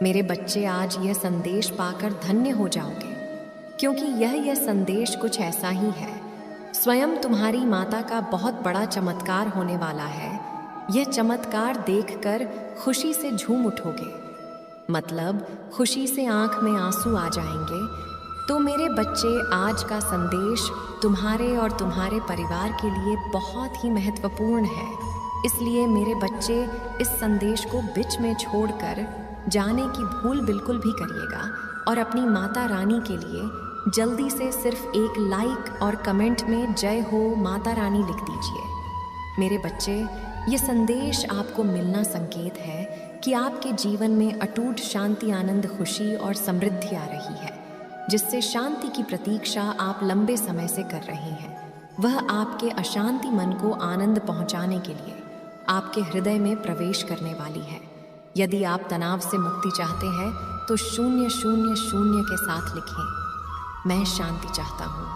मेरे बच्चे आज यह संदेश पाकर धन्य हो जाओगे, क्योंकि यह संदेश कुछ ऐसा ही है। स्वयं तुम्हारी माता का बहुत बड़ा चमत्कार होने वाला है। यह चमत्कार देखकर खुशी से झूम उठोगे, मतलब खुशी से आंख में आंसू आ जाएंगे। तो मेरे बच्चे, आज का संदेश तुम्हारे और तुम्हारे परिवार के लिए बहुत ही महत्वपूर्ण है। इसलिए मेरे बच्चे, इस संदेश को बीच में छोड़कर जाने की भूल बिल्कुल भी करिएगा और अपनी माता रानी के लिए जल्दी से सिर्फ एक लाइक और कमेंट में जय हो माता रानी लिख दीजिए। मेरे बच्चे, ये संदेश आपको मिलना संकेत है कि आपके जीवन में अटूट शांति, आनंद, खुशी और समृद्धि आ रही है, जिससे शांति की प्रतीक्षा आप लंबे समय से कर रहे हैं। वह आपके अशांति मन को आनंद पहुंचाने के लिए आपके हृदय में प्रवेश करने वाली है। यदि आप तनाव से मुक्ति चाहते हैं तो 000 के साथ लिखें, मैं शांति चाहता हूँ।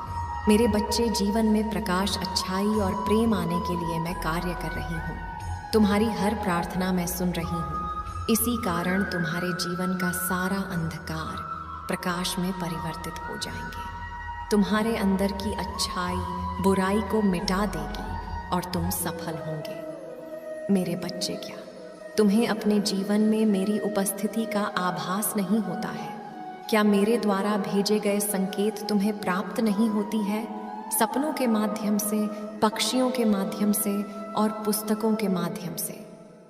मेरे बच्चे, जीवन में प्रकाश, अच्छाई और प्रेम आने के लिए मैं कार्य कर रही हूँ। तुम्हारी हर प्रार्थना मैं सुन रही हूँ। इसी कारण तुम्हारे जीवन का सारा अंधकार प्रकाश में परिवर्तित हो जाएंगे। तुम्हारे अंदर की अच्छाई बुराई को मिटा देगी और तुम सफल होंगे। मेरे बच्चे, क्या तुम्हें अपने जीवन में मेरी उपस्थिति का आभास नहीं होता है? क्या मेरे द्वारा भेजे गए संकेत तुम्हें प्राप्त नहीं होती है? सपनों के माध्यम से, पक्षियों के माध्यम से और पुस्तकों के माध्यम से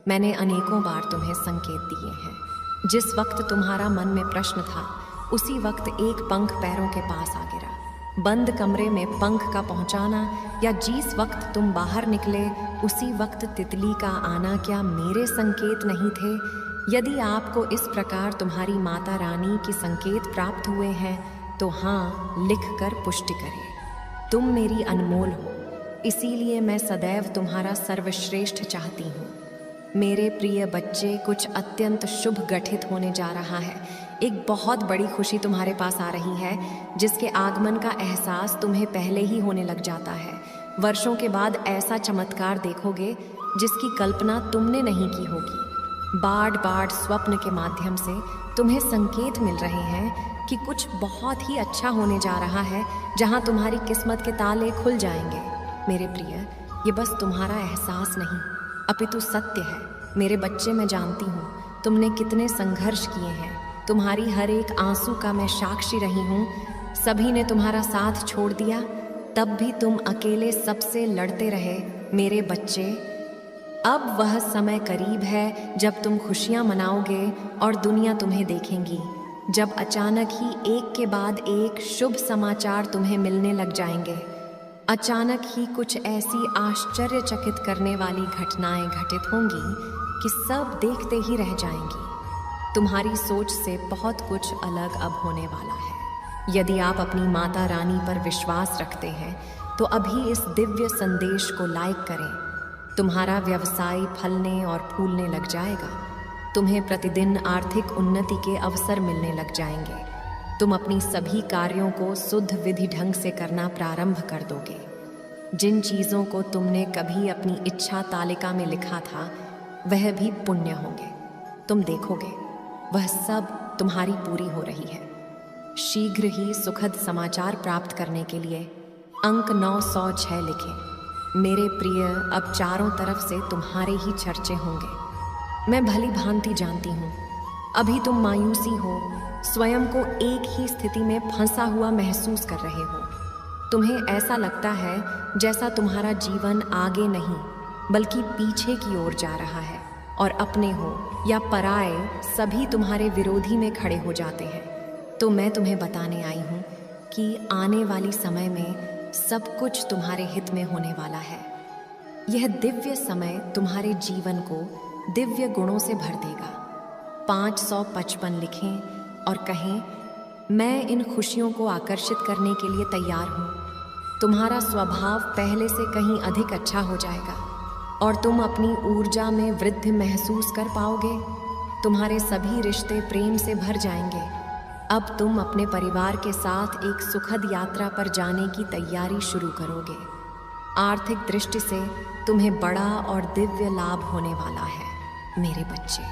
मैंने अनेकों बार तुम्हें संकेत दिए हैं। जिस वक्त तुम्हारा मन में प्रश्न था, उसी वक्त एक पंख पैरों के पास आ गिरा। बंद कमरे में पंख का पहुंचाना या जिस वक्त तुम बाहर निकले उसी वक्त तितली का आना, क्या मेरे संकेत नहीं थे? यदि आपको इस प्रकार तुम्हारी माता रानी की संकेत प्राप्त हुए हैं तो हाँ लिखकर पुष्टि करें। तुम मेरी अनमोल हो, इसीलिए मैं सदैव तुम्हारा सर्वश्रेष्ठ चाहती हूँ। मेरे प्रिय बच्चे, कुछ अत्यंत शुभ घटित होने जा रहा है। एक बहुत बड़ी खुशी तुम्हारे पास आ रही है, जिसके आगमन का एहसास तुम्हें पहले ही होने लग जाता है। वर्षों के बाद ऐसा चमत्कार देखोगे जिसकी कल्पना तुमने नहीं की होगी। बार स्वप्न के माध्यम से तुम्हें संकेत मिल रहे हैं कि कुछ बहुत ही अच्छा होने जा रहा है, जहां तुम्हारी किस्मत के ताले खुल जाएंगे। मेरे प्रिय, ये बस तुम्हारा एहसास नहीं अपितु सत्य है। मेरे बच्चे, मैं जानती हूँ तुमने कितने संघर्ष किए हैं। तुम्हारी हर एक आंसू का मैं साक्षी रही हूँ। सभी ने तुम्हारा साथ छोड़ दिया, तब भी तुम अकेले सबसे लड़ते रहे। मेरे बच्चे, अब वह समय करीब है जब तुम खुशियाँ मनाओगे और दुनिया तुम्हें देखेंगी। जब अचानक ही एक के बाद एक शुभ समाचार तुम्हें मिलने लग जाएंगे। अचानक ही कुछ ऐसी आश्चर्यचकित करने वाली घटनाएं घटित होंगी कि सब देखते ही रह जाएंगी। तुम्हारी सोच से बहुत कुछ अलग अब होने वाला है। यदि आप अपनी माता रानी पर विश्वास रखते हैं तो अभी इस दिव्य संदेश को लाइक करें। तुम्हारा व्यवसाय फलने और फूलने लग जाएगा। तुम्हें प्रतिदिन आर्थिक उन्नति के अवसर मिलने लग जाएंगे। तुम अपनी सभी कार्यों को शुद्ध विधि ढंग से करना प्रारंभ कर दोगे। जिन चीज़ों को तुमने कभी अपनी इच्छा तालिका में लिखा था, वह भी पुण्य होंगे। तुम देखोगे वह सब तुम्हारी पूरी हो रही है। शीघ्र ही सुखद समाचार प्राप्त करने के लिए अंक 906 लिखें। मेरे प्रिय, अब चारों तरफ से तुम्हारे ही चर्चे होंगे। मैं भली भांति जानती हूँ अभी तुम मायूसी हो, स्वयं को एक ही स्थिति में फंसा हुआ महसूस कर रहे हो। तुम्हें ऐसा लगता है जैसा तुम्हारा जीवन आगे नहीं बल्कि पीछे की ओर जा रहा है और अपने हो या पराये सभी तुम्हारे विरोधी में खड़े हो जाते हैं। तो मैं तुम्हें बताने आई हूँ कि आने वाली समय में सब कुछ तुम्हारे हित में होने वाला है। यह दिव्य समय तुम्हारे जीवन को दिव्य गुणों से भर देगा। 555 लिखें और कहें, मैं इन खुशियों को आकर्षित करने के लिए तैयार हूँ। तुम्हारा स्वभाव पहले से कहीं अधिक अच्छा हो जाएगा और तुम अपनी ऊर्जा में वृद्धि महसूस कर पाओगे। तुम्हारे सभी रिश्ते प्रेम से भर जाएंगे। अब तुम अपने परिवार के साथ एक सुखद यात्रा पर जाने की तैयारी शुरू करोगे। आर्थिक दृष्टि से तुम्हें बड़ा और दिव्य लाभ होने वाला है। मेरे बच्चे,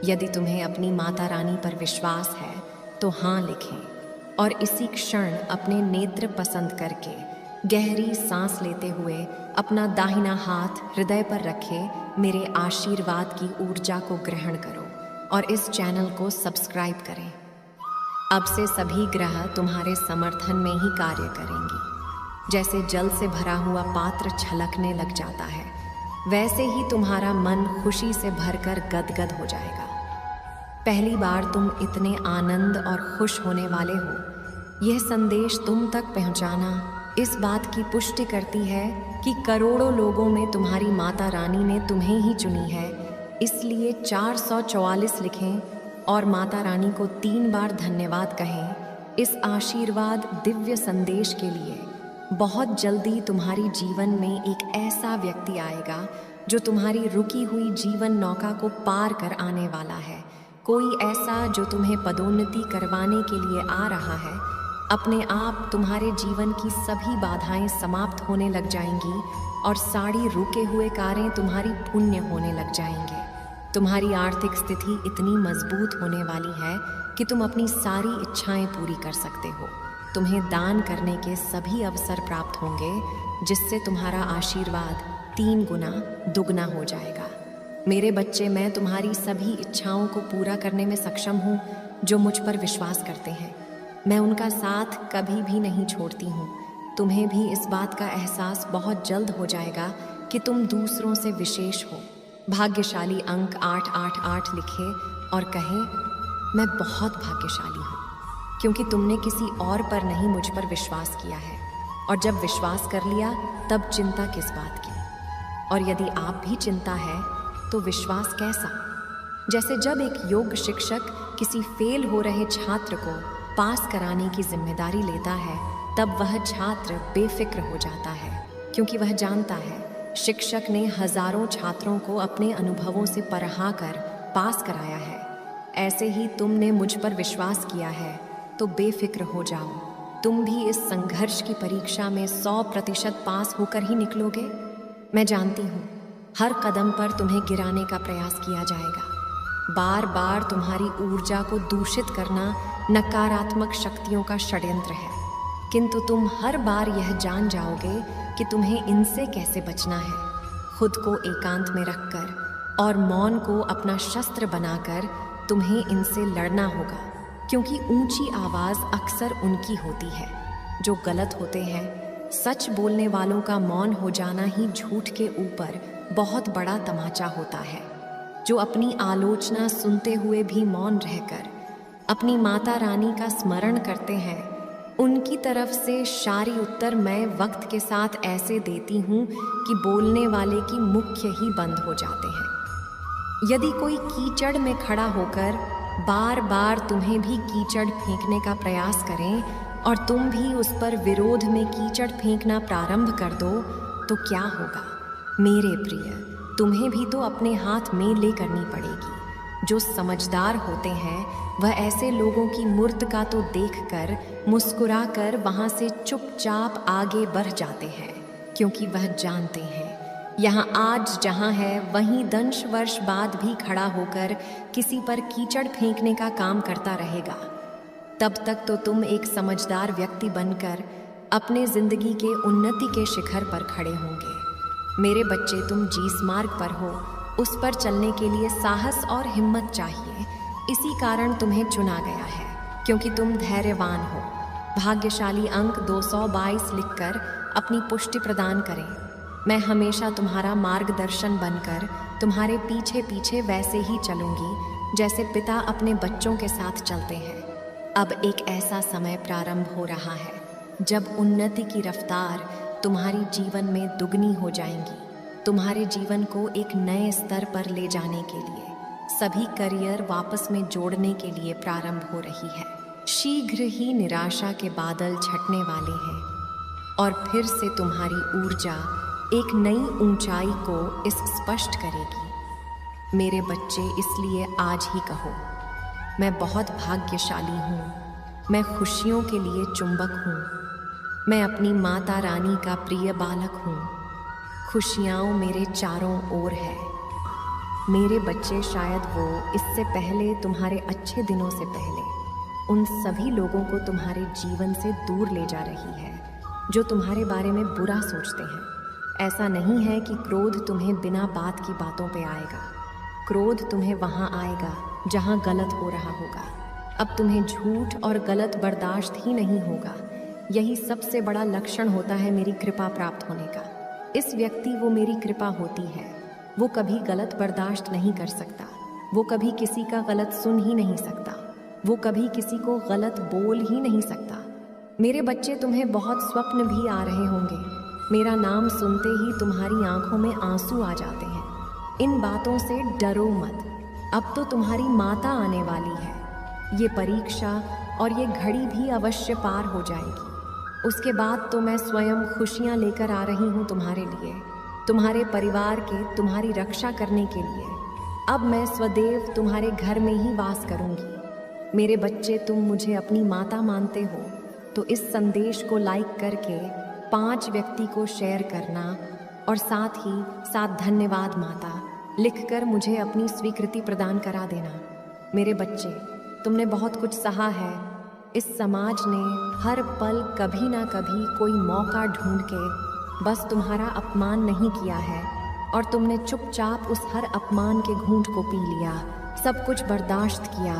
यदि तुम्हें अपनी माता रानी पर विश्वास है तो हाँ लिखें और इसी क्षण अपने नेत्र पसंद करके गहरी सांस लेते हुए अपना दाहिना हाथ हृदय पर रखे मेरे आशीर्वाद की ऊर्जा को ग्रहण करो और इस चैनल को सब्सक्राइब करें। अब से सभी ग्रह तुम्हारे समर्थन में ही कार्य करेंगी। जैसे जल से भरा हुआ पात्र छलकने लग जाता है, वैसे ही तुम्हारा मन खुशी से भरकर गदगद हो जाएगा। पहली बार तुम इतने आनंद और खुश होने वाले हो। यह संदेश तुम तक पहुंचाना इस बात की पुष्टि करती है कि करोड़ों लोगों में तुम्हारी माता रानी ने तुम्हें ही चुनी है। इसलिए 444 लिखें और माता रानी को 3 बार धन्यवाद कहें इस आशीर्वाद दिव्य संदेश के लिए। बहुत जल्दी तुम्हारी जीवन में एक ऐसा व्यक्ति आएगा जो तुम्हारी रुकी हुई जीवन नौका को पार कर आने वाला है। कोई ऐसा जो तुम्हें पदोन्नति करवाने के लिए आ रहा है। अपने आप तुम्हारे जीवन की सभी बाधाएं समाप्त होने लग जाएंगी और सारी रुके हुए कार्य तुम्हारी पुण्य होने लग जाएंगे। तुम्हारी आर्थिक स्थिति इतनी मजबूत होने वाली है कि तुम अपनी सारी इच्छाएं पूरी कर सकते हो। तुम्हें दान करने के सभी अवसर प्राप्त होंगे, जिससे तुम्हारा आशीर्वाद 3 गुना दुगना हो जाएगा। मेरे बच्चे, मैं तुम्हारी सभी इच्छाओं को पूरा करने में सक्षम हूँ जो मुझ पर विश्वास करते हैं। मैं उनका साथ कभी भी नहीं छोड़ती हूँ। तुम्हें भी इस बात का एहसास बहुत जल्द हो जाएगा कि तुम दूसरों से विशेष हो। भाग्यशाली अंक 888 लिखे और कहें, मैं बहुत भाग्यशाली हूँ क्योंकि तुमने किसी और पर नहीं मुझ पर विश्वास किया है, और जब विश्वास कर लिया तब चिंता किस बात की। और यदि आप भी चिंता है तो विश्वास कैसा? जैसे जब एक योग शिक्षक किसी फेल हो रहे छात्र को पास कराने की जिम्मेदारी लेता है, तब वह छात्र बेफिक्र हो जाता है क्योंकि वह जानता है शिक्षक ने हजारों छात्रों को अपने अनुभवों से परहा कर पास कराया है। ऐसे ही तुमने मुझ पर विश्वास किया है तो बेफिक्र हो जाओ। तुम भी इस संघर्ष की परीक्षा में 100% पास होकर ही निकलोगे। मैं जानती हूँ हर कदम पर तुम्हें गिराने का प्रयास किया जाएगा। बार बार तुम्हारी ऊर्जा को दूषित करना नकारात्मक शक्तियों का षड्यंत्र है, किंतु तुम हर बार यह जान जाओगे कि तुम्हें इनसे कैसे बचना है। खुद को एकांत में रखकर और मौन को अपना शस्त्र बनाकर तुम्हें इनसे लड़ना होगा, क्योंकि ऊंची आवाज़ अक्सर उनकी होती है जो गलत होते हैं। सच बोलने वालों का मौन हो जाना ही झूठ के ऊपर बहुत बड़ा तमाचा होता है। जो अपनी आलोचना सुनते हुए भी मौन रहकर अपनी माता रानी का स्मरण करते हैं, उनकी तरफ से सारी उत्तर मैं वक्त के साथ ऐसे देती हूँ कि बोलने वाले की मुख्य ही बंद हो जाते हैं। यदि कोई कीचड़ में खड़ा होकर बार बार तुम्हें भी कीचड़ फेंकने का प्रयास करें और तुम भी उस पर विरोध में कीचड़ फेंकना प्रारंभ कर दो, तो क्या होगा? मेरे प्रिय, तुम्हें भी तो अपने हाथ में ले करनी पड़ेगी। जो समझदार होते हैं वह ऐसे लोगों की मूर्त का तो देखकर मुस्कुराकर वहां से चुपचाप आगे बढ़ जाते हैं, क्योंकि वह जानते हैं यहाँ आज जहाँ है वहीं 10 वर्ष बाद भी खड़ा होकर किसी पर कीचड़ फेंकने का काम करता रहेगा। तब तक तो तुम एक समझदार व्यक्ति बनकर अपने जिंदगी के उन्नति के शिखर पर खड़े होंगे। मेरे बच्चे, तुम जिस मार्ग पर हो उस पर चलने के लिए साहस और हिम्मत चाहिए। इसी कारण तुम्हें चुना गया है, क्योंकि तुम धैर्यवान हो। भाग्यशाली अंक 222 लिखकर अपनी पुष्टि प्रदान करें। मैं हमेशा तुम्हारा मार्गदर्शन बनकर तुम्हारे पीछे पीछे वैसे ही चलूंगी जैसे पिता अपने बच्चों के साथ चलते हैं। अब एक ऐसा समय प्रारंभ हो रहा है जब उन्नति की रफ्तार तुम्हारी जीवन में दुगनी हो जाएंगी। तुम्हारे जीवन को एक नए स्तर पर ले जाने के लिए सभी करियर वापस में जोड़ने के लिए प्रारंभ हो रही है। शीघ्र ही निराशा के बादल छटने वाले हैं और फिर से तुम्हारी ऊर्जा एक नई ऊंचाई को इस स्पष्ट करेगी। मेरे बच्चे, इसलिए आज ही कहो, मैं बहुत भाग्यशाली हूँ। मैं खुशियों के लिए चुंबक हूँ। मैं अपनी माता रानी का प्रिय बालक हूँ। खुशियाँ मेरे चारों ओर है। मेरे बच्चे, शायद वो इससे पहले, तुम्हारे अच्छे दिनों से पहले, उन सभी लोगों को तुम्हारे जीवन से दूर ले जा रही है जो तुम्हारे बारे में बुरा सोचते हैं। ऐसा नहीं है कि क्रोध तुम्हें बिना बात की बातों पे आएगा। क्रोध तुम्हें वहाँ आएगा जहाँ गलत हो रहा होगा। अब तुम्हें झूठ और गलत बर्दाश्त ही नहीं होगा। यही सबसे बड़ा लक्षण होता है मेरी कृपा प्राप्त होने का। इस व्यक्ति, वो मेरी कृपा होती है। वो कभी गलत बर्दाश्त नहीं कर सकता। वो कभी किसी का गलत सुन ही नहीं सकता। वो कभी किसी को गलत बोल ही नहीं सकता। मेरे बच्चे, तुम्हें बहुत स्वप्न भी आ रहे होंगे। मेरा नाम सुनते ही तुम्हारी आंखों में आंसू आ जाते हैं। इन बातों से डरो मत। अब तो तुम्हारी माता आने वाली है। ये परीक्षा और ये घड़ी भी अवश्य पार हो जाएगी। उसके बाद तो मैं स्वयं खुशियाँ लेकर आ रही हूँ तुम्हारे लिए, तुम्हारे परिवार के, तुम्हारी रक्षा करने के लिए। अब मैं सदैव तुम्हारे घर में ही वास करूँगी। मेरे बच्चे, तुम मुझे अपनी माता मानते हो तो इस संदेश को लाइक करके 5 व्यक्ति को शेयर करना और साथ ही साथ धन्यवाद माता लिखकर मुझे अपनी स्वीकृति प्रदान करा देना। मेरे बच्चे, तुमने बहुत कुछ सहा है। इस समाज ने हर पल कभी ना कभी कोई मौका ढूंढ के बस तुम्हारा अपमान नहीं किया है और तुमने चुपचाप उस हर अपमान के घूंट को पी लिया, सब कुछ बर्दाश्त किया।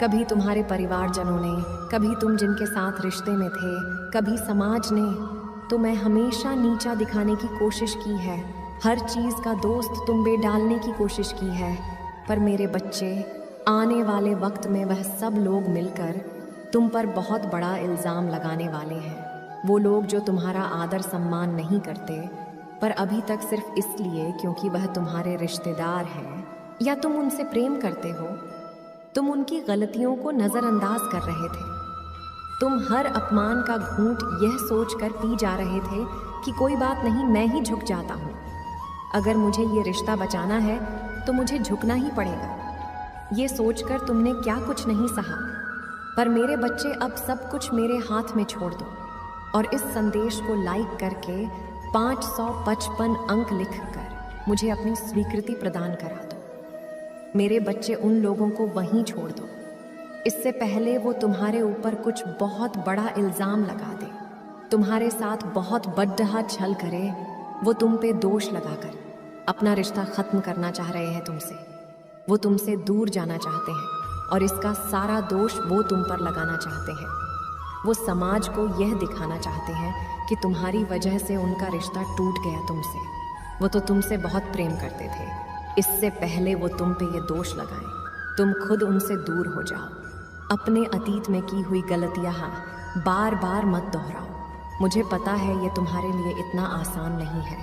कभी तुम्हारे परिवारजनों ने, कभी तुम जिनके साथ रिश्ते में थे, कभी समाज ने तुम्हें हमेशा नीचा दिखाने की कोशिश की है। हर चीज़ का दोस्त तुम पे डालने की कोशिश की है। पर मेरे बच्चे, आने वाले वक्त में वह सब लोग मिलकर तुम पर बहुत बड़ा इल्ज़ाम लगाने वाले हैं। वो लोग जो तुम्हारा आदर सम्मान नहीं करते, पर अभी तक सिर्फ इसलिए क्योंकि वह तुम्हारे रिश्तेदार हैं या तुम उनसे प्रेम करते हो, तुम उनकी गलतियों को नज़रअंदाज कर रहे थे। तुम हर अपमान का घूंट यह सोचकर पी जा रहे थे कि कोई बात नहीं, मैं ही झुक जाता हूँ। अगर मुझे ये रिश्ता बचाना है तो मुझे झुकना ही पड़ेगा। ये सोचकर तुमने क्या कुछ नहीं सहा। पर मेरे बच्चे, अब सब कुछ मेरे हाथ में छोड़ दो और इस संदेश को लाइक करके 555 अंक लिखकर मुझे अपनी स्वीकृति प्रदान करा दो। मेरे बच्चे, उन लोगों को वहीं छोड़ दो इससे पहले वो तुम्हारे ऊपर कुछ बहुत बड़ा इल्ज़ाम लगा दे, तुम्हारे साथ बहुत बड़ा छल करे। वो तुम पे दोष लगाकर अपना रिश्ता ख़त्म करना चाह रहे हैं तुमसे। वो तुमसे दूर जाना चाहते हैं और इसका सारा दोष वो तुम पर लगाना चाहते हैं। वो समाज को यह दिखाना चाहते हैं कि तुम्हारी वजह से उनका रिश्ता टूट गया तुमसे। वो तो तुमसे बहुत प्रेम करते थे। इससे पहले वो तुम पे ये दोष लगाएं, तुम खुद उनसे दूर हो जाओ। अपने अतीत में की हुई गलतियाँ बार बार मत दोहराओ। मुझे पता है ये तुम्हारे लिए इतना आसान नहीं है,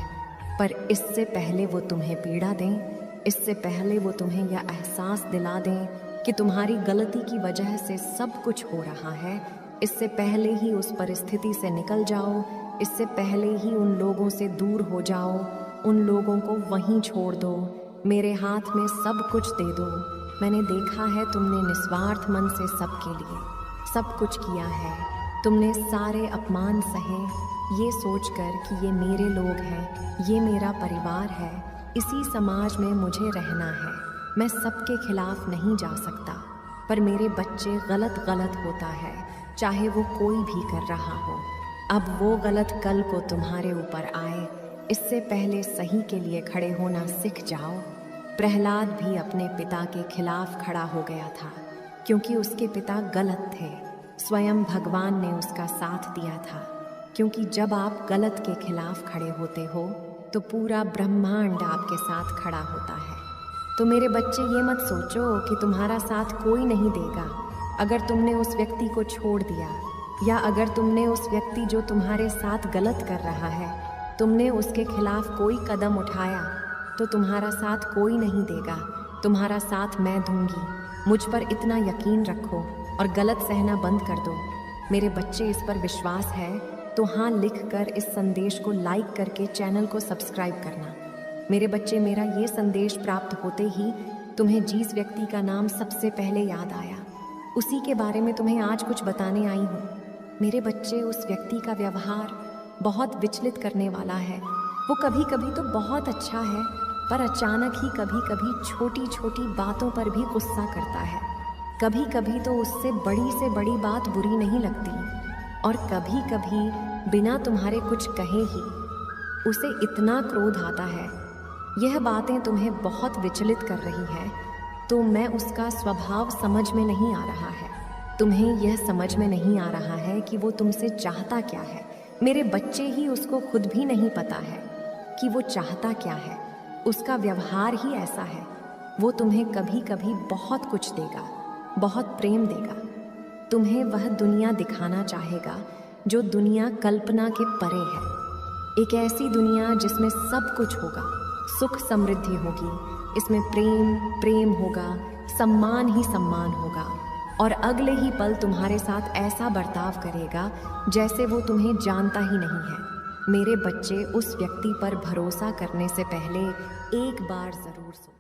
पर इससे पहले वो तुम्हें पीड़ा दें, इससे पहले वो तुम्हें यह एहसास दिला दें कि तुम्हारी गलती की वजह से सब कुछ हो रहा है, इससे पहले ही उस परिस्थिति से निकल जाओ, इससे पहले ही उन लोगों से दूर हो जाओ, उन लोगों को वहीं छोड़ दो, मेरे हाथ में सब कुछ दे दो। मैंने देखा है तुमने निस्वार्थ मन से सबके लिए सब कुछ किया है। तुमने सारे अपमान सहे ये सोचकर कि ये मेरे लोग हैं, ये मेरा परिवार है, इसी समाज में मुझे रहना है, मैं सबके खिलाफ नहीं जा सकता। पर मेरे बच्चे, गलत गलत होता है, चाहे वो कोई भी कर रहा हो। अब वो गलत कल को तुम्हारे ऊपर आए, इससे पहले सही के लिए खड़े होना सीख जाओ। प्रहलाद भी अपने पिता के खिलाफ खड़ा हो गया था क्योंकि उसके पिता गलत थे। स्वयं भगवान ने उसका साथ दिया था, क्योंकि जब आप गलत के खिलाफ खड़े होते हो तो पूरा ब्रह्मांड आपके साथ खड़ा होता है। तो मेरे बच्चे, ये मत सोचो कि तुम्हारा साथ कोई नहीं देगा अगर तुमने उस व्यक्ति को छोड़ दिया, या अगर तुमने उस व्यक्ति जो तुम्हारे साथ गलत कर रहा है, तुमने उसके खिलाफ कोई कदम उठाया तो तुम्हारा साथ कोई नहीं देगा। तुम्हारा साथ मैं दूंगी। मुझ पर इतना यकीन रखो और गलत सहना बंद कर दो। मेरे बच्चे, इस पर विश्वास है तो हाँ लिखकर इस संदेश को लाइक करके चैनल को सब्सक्राइब करना। मेरे बच्चे, मेरा ये संदेश प्राप्त होते ही तुम्हें जिस व्यक्ति का नाम सबसे पहले याद आया, उसी के बारे में तुम्हें आज कुछ बताने आई हूँ। मेरे बच्चे, उस व्यक्ति का व्यवहार बहुत विचलित करने वाला है। वो कभी कभी तो बहुत अच्छा है पर अचानक ही कभी कभी छोटी छोटी बातों पर भी गुस्सा करता है। कभी कभी तो उससे बड़ी बात बुरी नहीं लगती, और कभी कभी बिना तुम्हारे कुछ कहे ही उसे इतना क्रोध आता है। यह बातें तुम्हें बहुत विचलित कर रही है, तो मैं उसका स्वभाव समझ में नहीं आ रहा है। तुम्हें यह समझ में नहीं आ रहा है कि वो तुमसे चाहता क्या है। मेरे बच्चे ही उसको खुद भी नहीं पता है कि वो चाहता क्या है। उसका व्यवहार ही ऐसा है। वो तुम्हें कभी कभी बहुत कुछ देगा, बहुत प्रेम देगा। तुम्हें वह दुनिया दिखाना चाहेगा जो दुनिया कल्पना के परे है। एक ऐसी दुनिया जिसमें सब कुछ होगा, सुख समृद्धि होगी, इसमें प्रेम होगा, सम्मान ही सम्मान होगा, और अगले ही पल तुम्हारे साथ ऐसा बर्ताव करेगा जैसे वो तुम्हें जानता ही नहीं है। मेरे बच्चे, उस व्यक्ति पर भरोसा करने से पहले एक बार जरूर सोचो।